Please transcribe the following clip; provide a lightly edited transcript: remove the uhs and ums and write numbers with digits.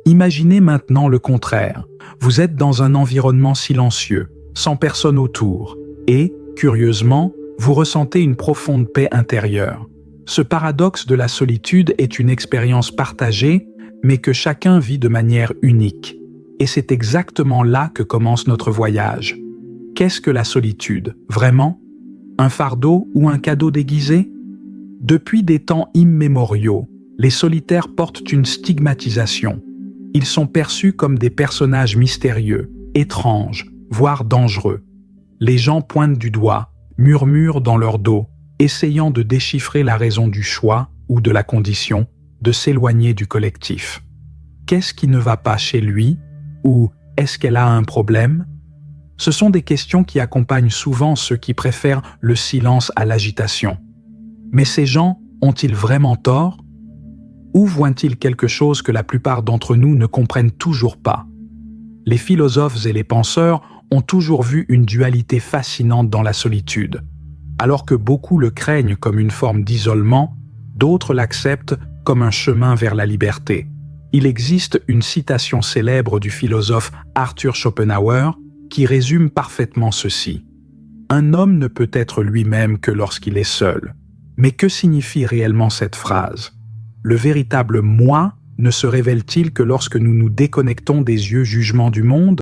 Imaginez maintenant le contraire. Vous êtes dans un environnement silencieux, sans personne autour, et, curieusement, vous ressentez une profonde paix intérieure. Ce paradoxe de la solitude est une expérience partagée, mais que chacun vit de manière unique. Et c'est exactement là que commence notre voyage. Qu'est-ce que la solitude, vraiment? Un fardeau ou un cadeau déguisé? Depuis des temps immémoriaux, les solitaires portent une stigmatisation. Ils sont perçus comme des personnages mystérieux, étranges, voire dangereux. Les gens pointent du doigt, murmurent dans leur dos, essayant de déchiffrer la raison du choix ou de la condition de s'éloigner du collectif. Qu'est-ce qui ne va pas chez lui? Ou est-ce qu'elle a un problème? Ce sont des questions qui accompagnent souvent ceux qui préfèrent le silence à l'agitation. Mais ces gens ont-ils vraiment tort? Ou voient-ils quelque chose que la plupart d'entre nous ne comprennent toujours pas? Les philosophes et les penseurs ont toujours vu une dualité fascinante dans la solitude. Alors que beaucoup le craignent comme une forme d'isolement, d'autres l'acceptent comme un chemin vers la liberté. Il existe une citation célèbre du philosophe Arthur Schopenhauer qui résume parfaitement ceci. Un homme ne peut être lui-même que lorsqu'il est seul. Mais que signifie réellement cette phrase? Le véritable moi ne se révèle-t-il que lorsque nous nous déconnectons des yeux jugements du monde?